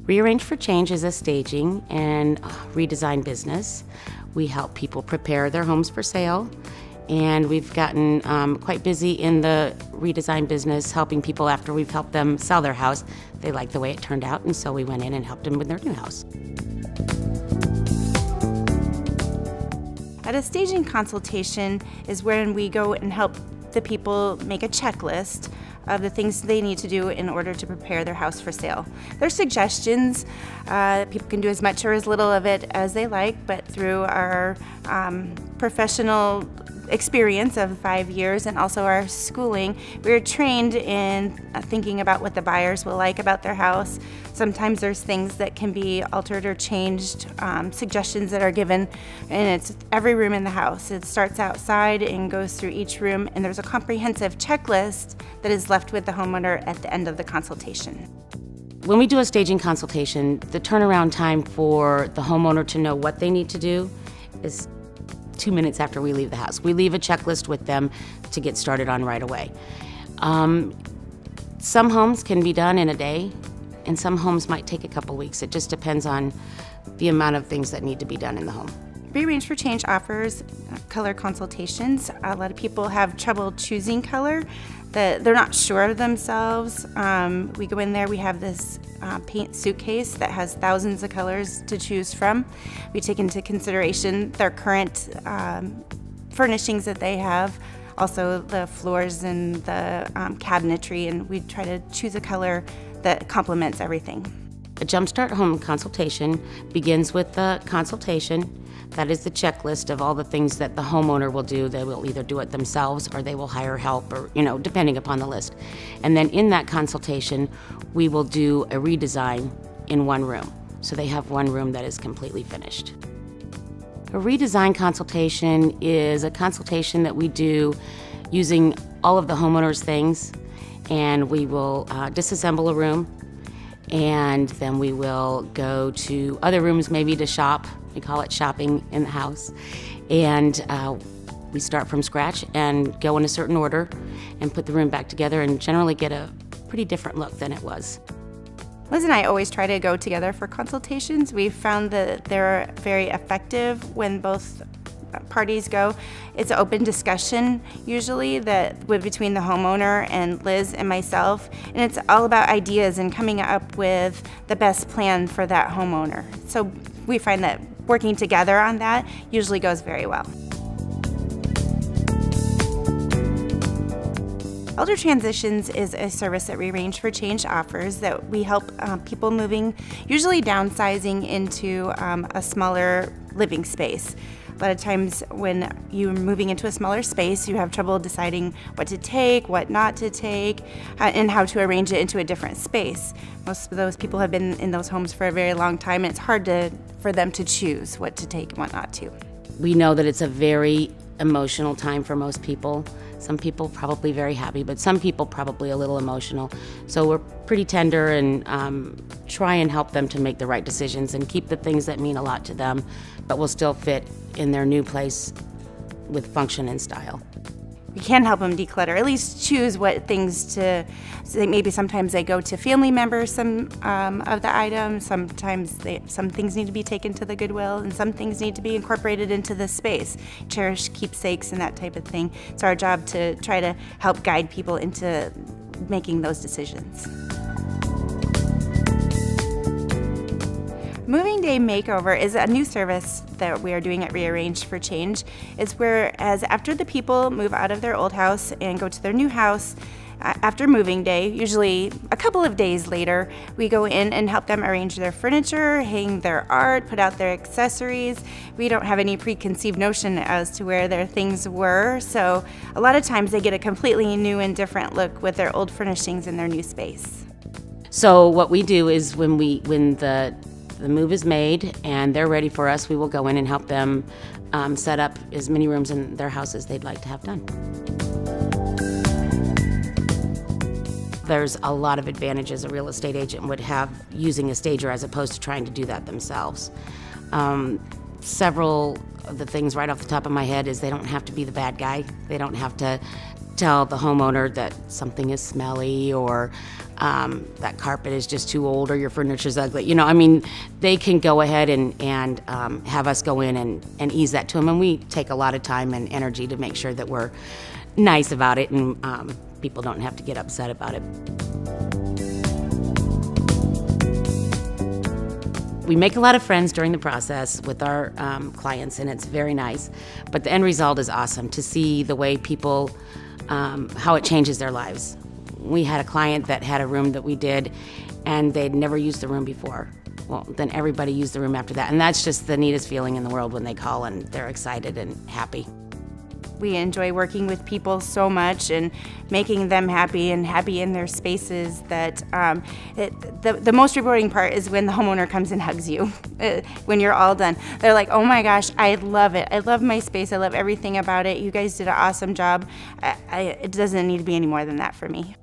Rearranged for Change is a staging and redesign business. We help people prepare their homes for sale, and we've gotten quite busy in the redesign business, helping people after we've helped them sell their house. They liked the way it turned out, and so we went in and helped them with their new house. At a staging consultation is when we go and help the people make a checklist of the things they need to do in order to prepare their house for sale. There's suggestions. People can do as much or as little of it as they like, but through our professional experience of 5 years and also our schooling, we're trained in thinking about what the buyers will like about their house. Sometimes there's things that can be altered or changed, suggestions that are given, and it's every room in the house. It starts outside and goes through each room, and there's a comprehensive checklist that is left with the homeowner at the end of the consultation. When we do a staging consultation, the turnaround time for the homeowner to know what they need to do is 2 minutes after we leave the house. We leave a checklist with them to get started on right away. Some homes can be done in a day, and some homes might take a couple weeks. It just depends on the amount of things that need to be done in the home. Rearranged for Change offers color consultations. A lot of people have trouble choosing color, that they're not sure of themselves. We go in there, we have this paint suitcase that has thousands of colors to choose from. We take into consideration their current furnishings that they have, also the floors and the cabinetry, and we try to choose a color that complements everything. A Jumpstart Home consultation begins with the consultation. That is the checklist of all the things that the homeowner will do. They will either do it themselves or they will hire help, or, depending upon the list. And then in that consultation, we will do a redesign in one room. So they have one room that is completely finished. A redesign consultation is a consultation that we do using all of the homeowner's things, and we will disassemble a room, and then we will go to other rooms maybe to shop. We call it shopping in the house. And we start from scratch and go in a certain order and put the room back together and generally get a pretty different look than it was. Liz and I always try to go together for consultations. We've found that they're very effective when both parties go. It's an open discussion usually between the homeowner and Liz and myself, and it's all about ideas and coming up with the best plan for that homeowner. So we find that working together on that usually goes very well. Elder Transitions is a service that Rearranged for Change offers that we help people moving, usually downsizing into a smaller living space. A lot of times when you're moving into a smaller space, you have trouble deciding what to take, what not to take, and how to arrange it into a different space. Most of those people have been in those homes for a very long time, and it's hard for them to choose what to take and what not to. We know that it's a very emotional time for most people. Some people probably very happy, but some people probably a little emotional. So we're pretty tender and try and help them to make the right decisions and keep the things that mean a lot to them, but will still fit in their new place with function and style. We can help them declutter, at least choose what things to, so maybe sometimes they go to family members, some of the items, sometimes some things need to be taken to the Goodwill, and some things need to be incorporated into the space, cherished keepsakes and that type of thing. It's our job to try to help guide people into making those decisions. Moving Day Makeover is a new service that we are doing at Rearranged for Change. It's whereas after the people move out of their old house and go to their new house, after moving day, usually a couple of days later, we go in and help them arrange their furniture, hang their art, put out their accessories. We don't have any preconceived notion as to where their things were, so a lot of times they get a completely new and different look with their old furnishings in their new space. So what we do is when the move is made and they're ready for us, we will go in and help them set up as many rooms in their house as they'd like to have done. There's a lot of advantages a real estate agent would have using a stager as opposed to trying to do that themselves. Several of the things right off the top of my head is they don't have to be the bad guy. They don't have to tell the homeowner that something is smelly, or that carpet is just too old, or your furniture's ugly. You know, I mean, they can go ahead and have us go in and ease that to them. And we take a lot of time and energy to make sure that we're nice about it, and people don't have to get upset about it. We make a lot of friends during the process with our clients, and it's very nice. But the end result is awesome to see the way people, how it changes their lives. We had a client that had a room that we did, and they'd never used the room before. Well, then everybody used the room after that, and that's just the neatest feeling in the world when they call and they're excited and happy. We enjoy working with people so much and making them happy and happy in their spaces that the most rewarding part is when the homeowner comes and hugs you when you're all done. They're like, oh my gosh, I love it. I love my space. I love everything about it. You guys did an awesome job. It doesn't need to be any more than that for me.